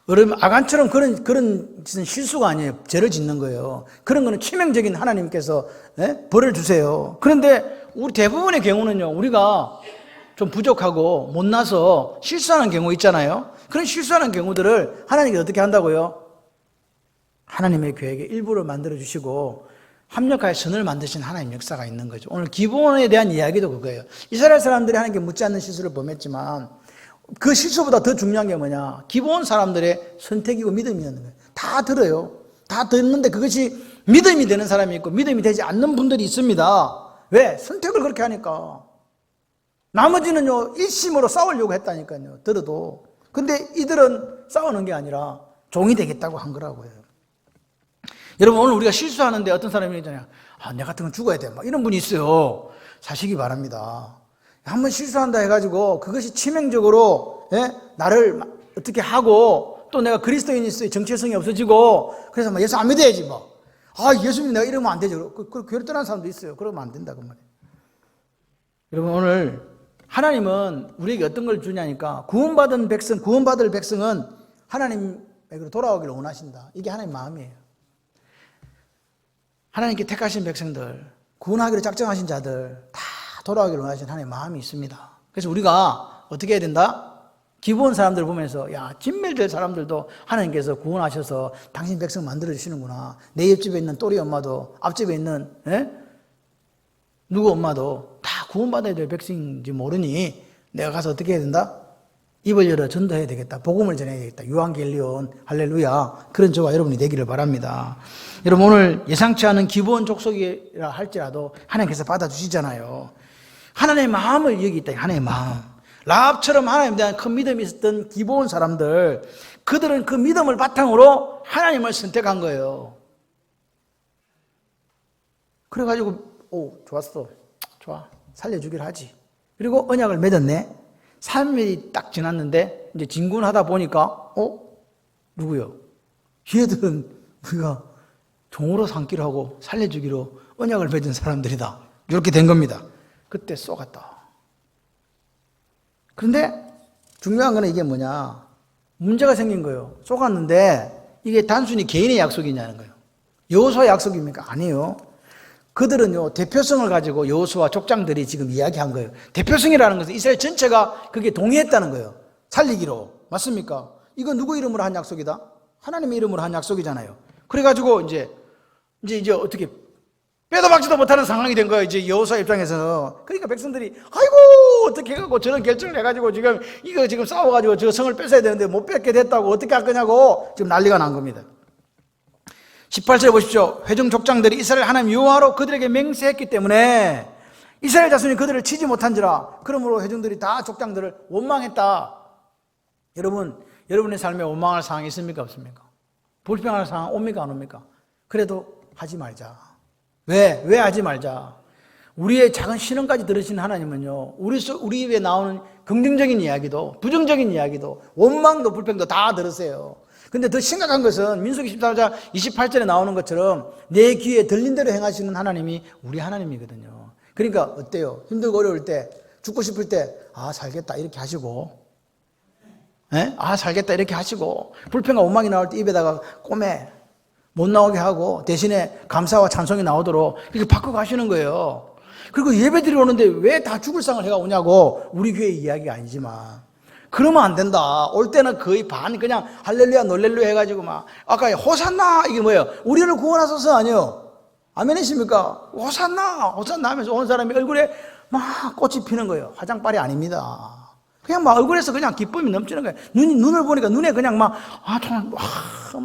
S1: 여러분 아간처럼 그런 짓은 실수가 아니에요. 죄를 짓는 거예요. 그런 거는 치명적인 하나님께서 벌을 주세요. 그런데 우리 대부분의 경우는요, 우리가 좀 부족하고 못나서 실수하는 경우 있잖아요. 그런 실수하는 경우들을 하나님께서 어떻게 한다고요? 하나님의 계획의 일부를 만들어 주시고 합력하여 선을 만드신 하나님 역사가 있는 거죠. 오늘 기본에 대한 이야기도 그거예요. 이스라엘 사람들이 하나님께 묻지 않는 실수를 범했지만 그 실수보다 더 중요한 게 뭐냐, 기본 사람들의 선택이고 믿음이었는 거예요. 다 들어요. 다 듣는데 그것이 믿음이 되는 사람이 있고 믿음이 되지 않는 분들이 있습니다. 왜? 선택을 그렇게 하니까. 나머지는요 일심으로 싸우려고 했다니까요, 들어도. 근데 이들은 싸우는 게 아니라 종이 되겠다고 한 거라고요. 여러분 오늘 우리가 실수하는데 어떤 사람이 있잖아요. 내 같은 건 죽어야 돼, 이런 분이 있어요. 사시기 바랍니다. 한번 실수한다 해가지고 그것이 치명적으로 나를 어떻게 하고 또 내가 그리스도인으로서의 정체성이 없어지고 그래서 예수 안 믿어야지 예수님 내가 이러면 안 되죠. 그 교회 떠난 사람도 있어요. 그러면 안 된다 그 말이에요. 여러분 오늘 하나님은 우리에게 어떤 걸 주냐니까 구원받을 백성은 하나님에게로 돌아오기를 원하신다. 이게 하나님 마음이에요. 하나님께 택하신 백성들, 구원하기로 작정하신 자들 다 돌아오기를 원하시는 하나님의 마음이 있습니다. 그래서 우리가 어떻게 해야 된다? 기본 사람들을 보면서 진멸될 사람들도 하나님께서 구원하셔서 당신 백성 만들어주시는구나. 내 옆집에 있는 또리 엄마도 앞집에 있는 누구 엄마도 다 구원받아야 될 백성인지 모르니 내가 가서 어떻게 해야 된다? 입을 열어 전도해야 되겠다. 복음을 전해야 되겠다. 유한겔리온 할렐루야. 그런 저와 여러분이 되기를 바랍니다. 여러분 오늘 예상치 않은 기본 족속이라 할지라도 하나님께서 받아주시잖아요. 하나님의 마음을 여기 있다. 하나님의 마음. 라합처럼 하나님에 대한 큰 믿음이 있었던 기본 사람들, 그들은 그 믿음을 바탕으로 하나님을 선택한 거예요. 그래가지고 좋았어, 좋아, 살려주기를 하지. 그리고 언약을 맺었네. 3일이 딱 지났는데 이제 진군하다 보니까 누구요? 얘들은 우리가 종으로 삼기로 하고 살려주기로 언약을 맺은 사람들이다. 이렇게 된 겁니다. 그때 쏘갔다. 그런데 중요한 거는 이게 뭐냐, 문제가 생긴 거예요. 쏘갔는데 이게 단순히 개인의 약속이냐는 거예요. 여호수아의 약속입니까? 아니에요. 그들은요 대표성을 가지고 여호수아 족장들이 지금 이야기한 거예요. 대표성이라는 것은 이스라엘 전체가 그게 동의했다는 거예요. 살리기로. 맞습니까? 이거 누구 이름으로 한 약속이다? 하나님의 이름으로 한 약속이잖아요. 그래가지고 이제 어떻게 빼도 박지도 못하는 상황이 된 거예요. 이제 여호수아 입장에서. 그러니까 백성들이 아이고 어떻게 해갖고 저런 결정을 해가지고 지금 싸워가지고 저 성을 뺏어야 되는데 못 뺏게 됐다고 어떻게 할 거냐고 지금 난리가 난 겁니다. 18절에 보십시오. 회중 족장들이 이스라엘 하나님 여호와로 그들에게 맹세했기 때문에 이스라엘 자손이 그들을 치지 못한지라. 그러므로 회중들이 다 족장들을 원망했다. 여러분, 여러분의 삶에 원망할 상황이 있습니까? 없습니까? 불평할 상황 옵니까? 안 옵니까? 그래도 하지 말자. 왜 하지 말자? 우리의 작은 신앙까지 들으신 하나님은요, 우리 입에 나오는 긍정적인 이야기도 부정적인 이야기도 원망도 불평도 다 들으세요. 근데 더 심각한 것은 민수기 14장 28절에 나오는 것처럼 내 귀에 들린 대로 행하시는 하나님이 우리 하나님이거든요. 그러니까 어때요? 힘들고 어려울 때, 죽고 싶을 때 살겠다 이렇게 하시고, 살겠다 이렇게 하시고, 불평과 원망이 나올 때 입에다가 꼬매 못 나오게 하고 대신에 감사와 찬송이 나오도록 이렇게 바꿔 가시는 거예요. 그리고 예배드리러 오는데 왜 다 죽을 상을 해가 오냐고, 우리 교회 이야기가 아니지만 그러면 안 된다. 올 때는 거의 반 그냥 할렐루야 놀렐루야 해가지고 막 아까 호산나 이게 뭐예요? 우리를 구원하소서 아니요. 아멘이십니까? 호산나 호산나 하면서 온 사람이 얼굴에 막 꽃이 피는 거예요. 화장빨이 아닙니다. 그냥 막 얼굴에서 그냥 기쁨이 넘치는 거예요. 눈을 보니까 눈에 그냥 막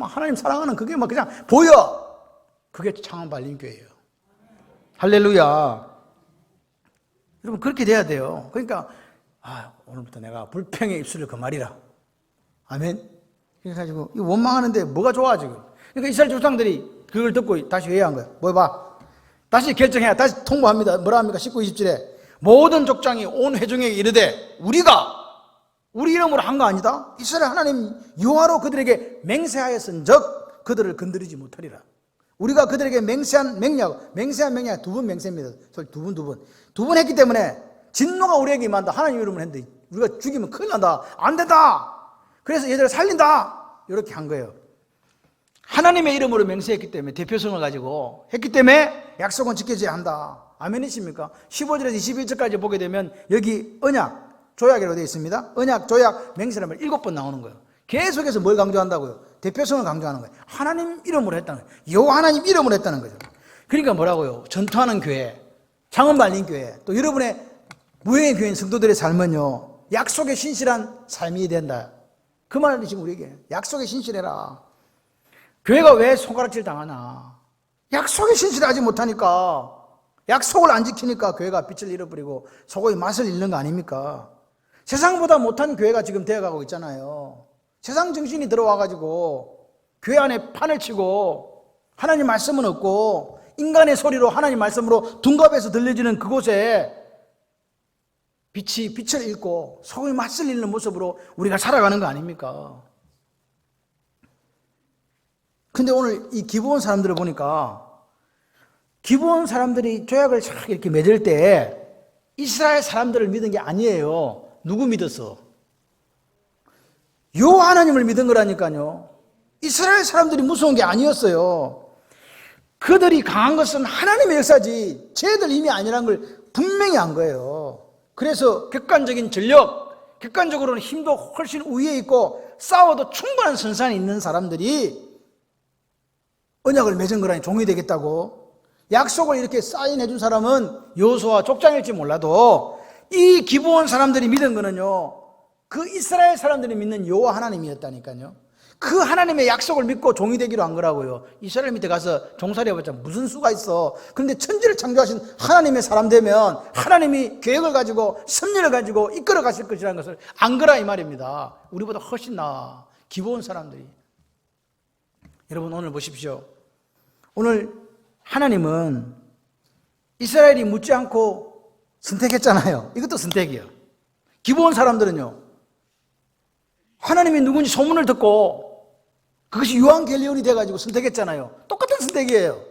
S1: 하나님 사랑하는 그게 막 그냥 보여. 그게 창원 발림교회예요. 할렐루야. 여러분 그렇게 돼야 돼요. 그러니까 오늘부터 내가 불평의 입술을 금하리라. 아멘. 그래가지고 이 원망하는데 뭐가 좋아 지금? 그러니까 이스라엘 조상들이 그걸 듣고 다시 회의한 거예요. 뭐 봐. 다시 결정해야 다시 통보합니다. 뭐라 합니까? 19, 20절에 모든 족장이 온 회중에게 이르되 우리 이름으로 한 거 아니다? 이스라엘 하나님 여호와로 그들에게 맹세하였은즉 그들을 건드리지 못하리라. 우리가 그들에게 맹세한 맹약 두 번 맹세입니다. 두 번 했기 때문에 진노가 우리에게 임한다. 하나님 이름으로 했는데 우리가 죽이면 큰일 난다. 안 된다. 그래서 얘들을 살린다. 이렇게 한 거예요. 하나님의 이름으로 맹세했기 때문에, 대표성을 가지고 했기 때문에 약속은 지켜져야 한다. 아멘이십니까? 15절에서 21절까지 보게 되면 여기 언약, 조약이라고 되어 있습니다. 언약, 조약, 맹세라면 7번 나오는 거예요. 계속해서 뭘 강조한다고요? 대표성을 강조하는 거예요. 하나님 이름으로 했다는 거예요. 여호와 하나님 이름으로 했다는 거죠. 그러니까 뭐라고요? 전투하는 교회, 창원발림교회, 또 여러분의 무형의 교인 성도들의 삶은요, 약속에 신실한 삶이 된다. 그 말을 지금 우리에게 약속에 신실해라. 교회가 왜 손가락질 당하나? 약속에 신실하지 못하니까, 약속을 안 지키니까 교회가 빛을 잃어버리고 소고기 맛을 잃는 거 아닙니까? 세상보다 못한 교회가 지금 되어가고 있잖아요. 세상 정신이 들어와가지고 교회 안에 판을 치고 하나님 말씀은 없고 인간의 소리로 하나님 말씀으로 둔갑해서 들려지는 그곳에 빛을 잃고 소금이 맛을 잃는 모습으로 우리가 살아가는 거 아닙니까? 근데 오늘 이 기브온 사람들을 보니까 기브온 사람들이 조약을 쫙 이렇게 맺을 때 이스라엘 사람들을 믿은 게 아니에요. 누구 믿었어? 여호와 하나님을 믿은 거라니까요. 이스라엘 사람들이 무서운 게 아니었어요. 그들이 강한 것은 하나님의 역사지 쟤들 힘이 아니라는 걸 분명히 안 거예요. 그래서 객관적인 전력, 객관적으로는 힘도 훨씬 우위에 있고 싸워도 충분한 선산이 있는 사람들이 언약을 맺은 거라니 종이 되겠다고. 약속을 이렇게 사인해 준 사람은 여호수아 족장일지 몰라도 이 기브온 사람들이 믿은 거는요, 그 이스라엘 사람들이 믿는 여호와 하나님이었다니까요. 그 하나님의 약속을 믿고 종이 되기로 한 거라고요. 이스라엘 밑에 가서 종살이 해봤자 무슨 수가 있어. 그런데 천지를 창조하신 하나님의 사람 되면 하나님이 계획을 가지고 섭리를 가지고 이끌어 가실 것이라는 것을 안 거라 이 말입니다. 우리보다 훨씬 나아 기브온 사람들이. 여러분 오늘 보십시오. 오늘 하나님은 이스라엘이 묻지 않고 선택했잖아요. 이것도 선택이에요. 기브온 사람들은요, 하나님이 누군지 소문을 듣고 그것이 유한겔리온이 돼가지고 선택했잖아요. 똑같은 선택이에요.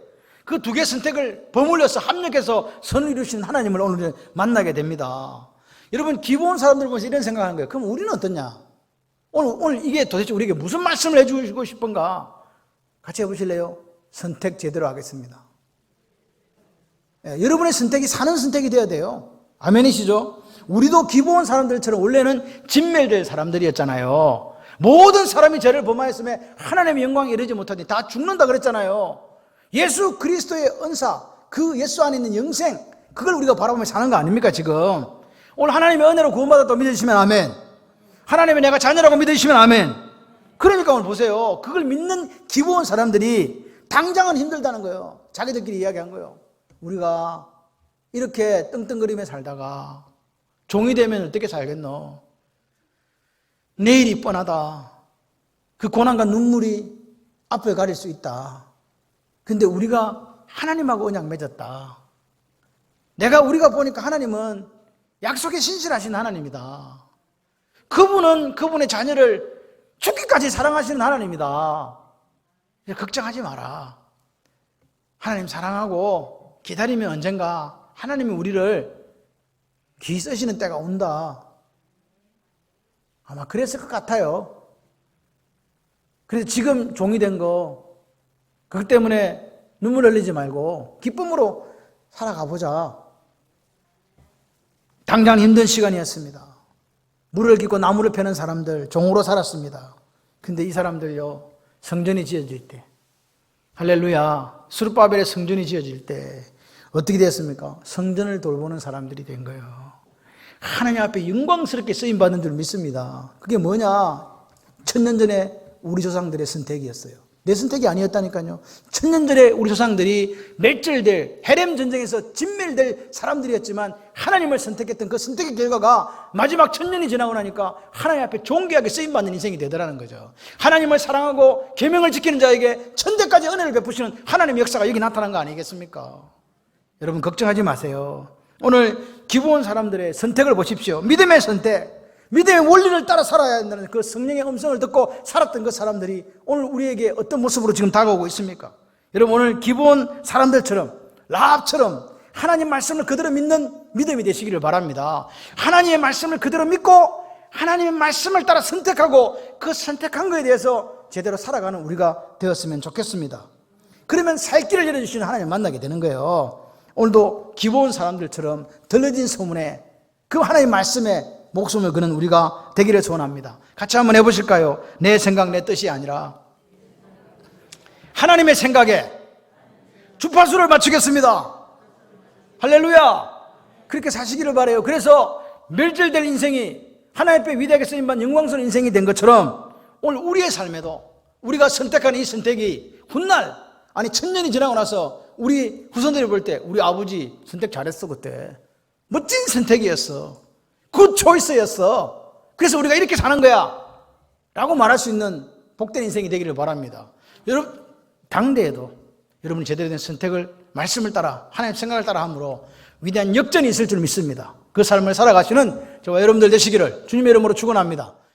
S1: 그 두 개 선택을 버물려서 합력해서 선을 이루신 하나님을 오늘 만나게 됩니다. 여러분 기브온 사람들 보면서 이런 생각하는 거예요. 그럼 우리는 어떠냐? 오늘 이게 도대체 우리에게 무슨 말씀을 해주고 싶은가? 같이 해보실래요? 선택 제대로 하겠습니다. 여러분의 선택이 사는 선택이 돼야 돼요. 아멘이시죠? 우리도 기브온 사람들처럼 원래는 진멸될 사람들이었잖아요. 모든 사람이 죄를 범하였음에 하나님의 영광에 이르지 못하니 다 죽는다 그랬잖아요. 예수 그리스도의 은사, 그 예수 안에 있는 영생, 그걸 우리가 바라보며 사는 거 아닙니까 지금? 오늘 하나님의 은혜로 구원받았다고 믿으시면 아멘. 하나님의 내가 자녀라고 믿으시면 아멘. 그러니까 오늘 보세요. 그걸 믿는 기브온 사람들이 당장은 힘들다는 거예요. 자기들끼리 이야기한 거예요. 우리가 이렇게 떵떵거리며 살다가 종이 되면 어떻게 살겠노? 내일이 뻔하다. 그 고난과 눈물이 앞을 가릴 수 있다. 근데 우리가 하나님하고 언약 맺었다. 우리가 보니까 하나님은 약속에 신실하신 하나님이다. 그분은 그분의 자녀를 죽기까지 사랑하시는 하나님이다. 걱정하지 마라. 하나님 사랑하고 기다리면 언젠가 하나님이 우리를 귀 쓰시는 때가 온다. 아마 그랬을 것 같아요. 그래서 지금 종이 된 거, 그것 때문에 눈물 흘리지 말고 기쁨으로 살아가 보자. 당장 힘든 시간이었습니다. 물을 깃고 나무를 패는 사람들, 종으로 살았습니다. 근데 이 사람들요, 성전이 지어질 때, 할렐루야, 스룹바벨의 성전이 지어질 때 어떻게 됐습니까? 성전을 돌보는 사람들이 된 거예요. 하나님 앞에 영광스럽게 쓰임받는 줄 믿습니다. 그게 뭐냐? 1000년 전에 우리 조상들의 선택이었어요. 내 선택이 아니었다니까요. 1000년 전에 우리 조상들이 멸절될, 헤렘 전쟁에서 진멸될 사람들이었지만 하나님을 선택했던 그 선택의 결과가 마지막 1000년이 지나고 나니까 하나님 앞에 존귀하게 쓰임받는 인생이 되더라는 거죠. 하나님을 사랑하고 계명을 지키는 자에게 천대까지 은혜를 베푸시는 하나님의 역사가 여기 나타난 거 아니겠습니까? 여러분 걱정하지 마세요. 오늘 기부온 사람들의 선택을 보십시오. 믿음의 선택, 믿음의 원리를 따라 살아야 한다는 그 성령의 음성을 듣고 살았던 그 사람들이 오늘 우리에게 어떤 모습으로 지금 다가오고 있습니까? 여러분 오늘 기부온 사람들처럼, 라합처럼 하나님 말씀을 그대로 믿는 믿음이 되시기를 바랍니다. 하나님의 말씀을 그대로 믿고 하나님의 말씀을 따라 선택하고 그 선택한 거에 대해서 제대로 살아가는 우리가 되었으면 좋겠습니다. 그러면 살 길을 열어주시는 하나님을 만나게 되는 거예요. 오늘도 기부온 사람들처럼 들려진 소문에 그 하나님의 말씀에 목숨을 거는 우리가 되기를 소원합니다. 같이 한번 해보실까요? 내 생각 내 뜻이 아니라 하나님의 생각에 주파수를 맞추겠습니다. 할렐루야. 그렇게 사시기를 바라요. 그래서 멸절될 인생이 하나님 앞에 위대하게 쓰임받는 영광스러운 인생이 된 것처럼 오늘 우리의 삶에도 우리가 선택한 이 선택이 훗날, 아니 1000년이 지나고 나서 우리 후손들이 볼 때 우리 아버지 선택 잘했어. 그때 멋진 선택이었어. 굿 초이스였어. 그래서 우리가 이렇게 사는 거야 라고 말할 수 있는 복된 인생이 되기를 바랍니다. 여러분 당대에도 여러분이 제대로 된 선택을, 말씀을 따라 하나님 생각을 따라 함으로 위대한 역전이 있을 줄 믿습니다. 그 삶을 살아가시는 저와 여러분들 되시기를 주님의 이름으로 축원합니다.